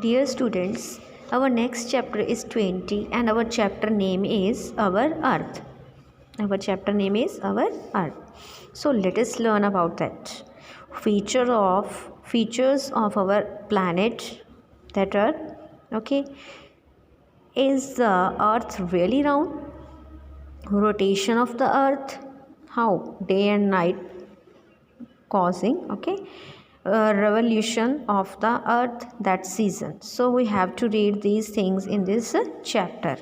Dear students, our next chapter is 20 and our chapter name is Our Earth. Our chapter name is Our Earth. So let us learn about that. Features of our planet, that Earth. Okay. Is the Earth really round? Rotation of the Earth. How? Day and night causing. Okay. Revolution of the earth, that season. So we have to read these things in this chapter.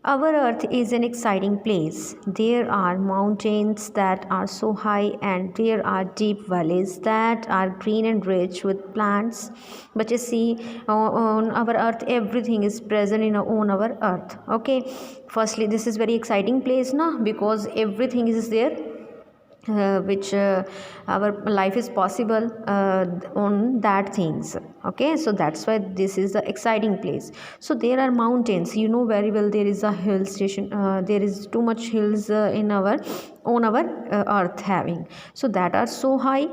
Our earth is an exciting place. There are mountains that are so high and there are deep valleys that are green and rich with plants. But you see, on our earth everything is present on our earth. Okay, firstly this is very exciting place now because everything is there which our life is possible on that things. Okay, so that's why this is the exciting place. So there are mountains, very well. There is a hill station, there is too much hills on our earth having, so that are so high,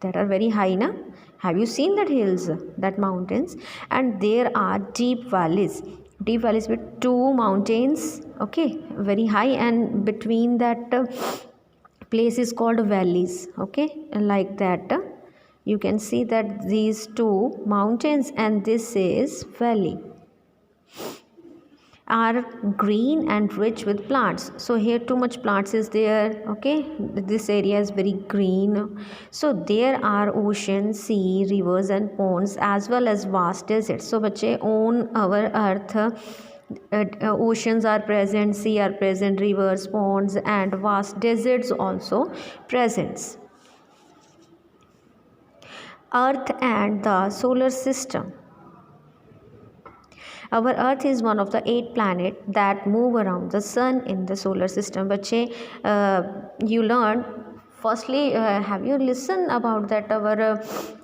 that are very high na. Have you seen that hills, that mountains? And there are deep valleys with two mountains, okay, very high, and between that place is called valleys. Okay, like that you can see that these two mountains and this is valley are green and rich with plants. So here too much plants is there. Okay, this area is very green. So there are ocean, sea, rivers and ponds as well as vast deserts. So bache, on our earth oceans are present, sea are present, rivers, ponds and vast deserts also present. Earth and the solar system. Our earth is one of the 8 planets that move around the sun in the solar system. Bache, you learned firstly, have you listened about that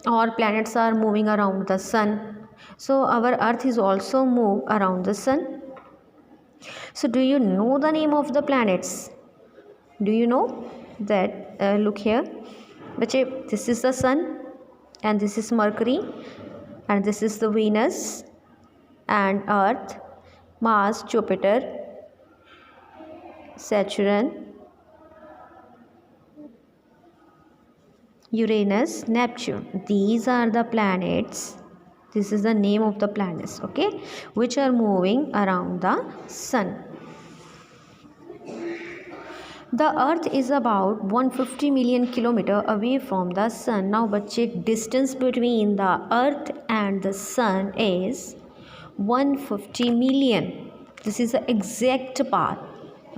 all planets are moving around the sun? So our earth is also move around the sun. So do you know the name of the planets? Do you know that? Look here. Bache, this is the sun and this is Mercury and this is the Venus and Earth, Mars, Jupiter, Saturn, Uranus, Neptune. These are the planets. This is the name of the planets, okay, which are moving around the sun. The earth is about 150 million kilometers away from the sun. Now bache, distance between the earth and the sun is 150 million. This is the exact path.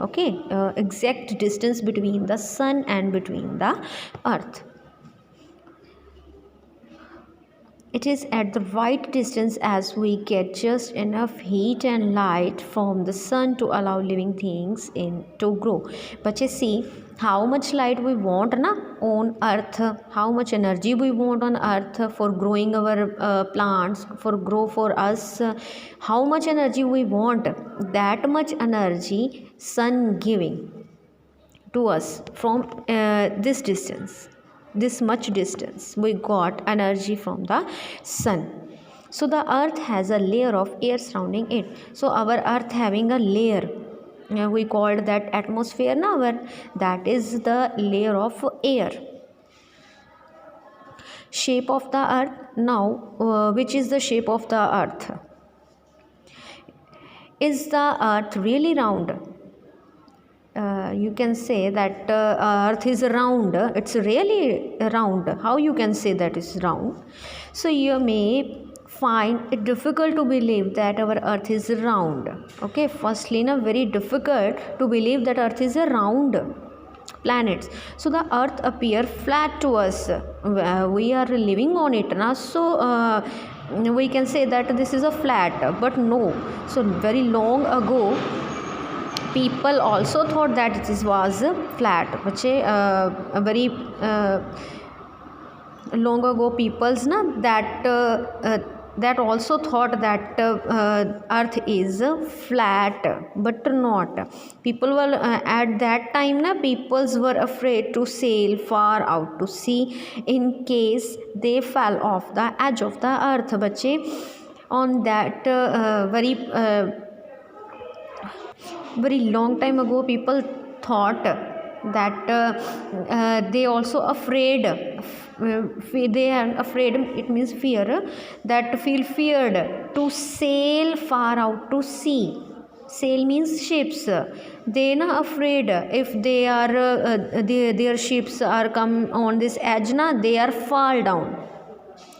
Okay, exact distance between the sun and between the earth. It is at the right distance as we get just enough heat and light from the sun to allow living things to grow. But you see how much light we want on earth, how much energy we want on earth for growing our plants, for grow for us, how much energy we want. That much energy sun giving to us from this much distance we got energy from the sun. So the earth has a layer of air surrounding it. So our earth having a layer, we called that atmosphere now. That is the layer of air. Shape of the earth. Now which is the shape of the earth? Is the earth really round? You can say that earth is round. It's really round. How you can say that is round? So you may find it difficult to believe that our earth is round. Okay, firstly very difficult to believe that earth is a round planet. So the earth appear flat to us. We are living on it now, so we can say that this is a flat, but no. So very long ago people also thought that this was flat. But very long ago peoples that that also thought that earth is flat, but not. People were at that time na, peoples were afraid to sail far out to sea in case they fell off the edge of the earth. बच्चे on that very long time ago people thought that they also afraid, they are afraid, it means fear, that feel feared to sail far out to sea. Sail means ships. They na afraid if they are their ships are come on this edge na, they are fall down.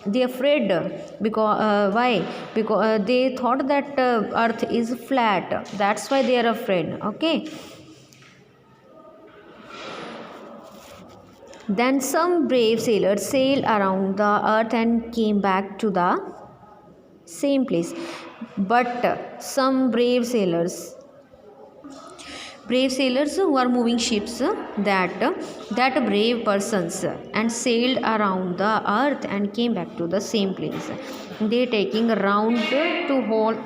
They afraid because why? Because they thought that earth is flat, that's why they are afraid. Okay. Then some brave sailors sailed around the earth and came back to the same place. But some brave sailors who are moving ships, that brave persons and sailed around the earth and came back to the same place. They taking around to hold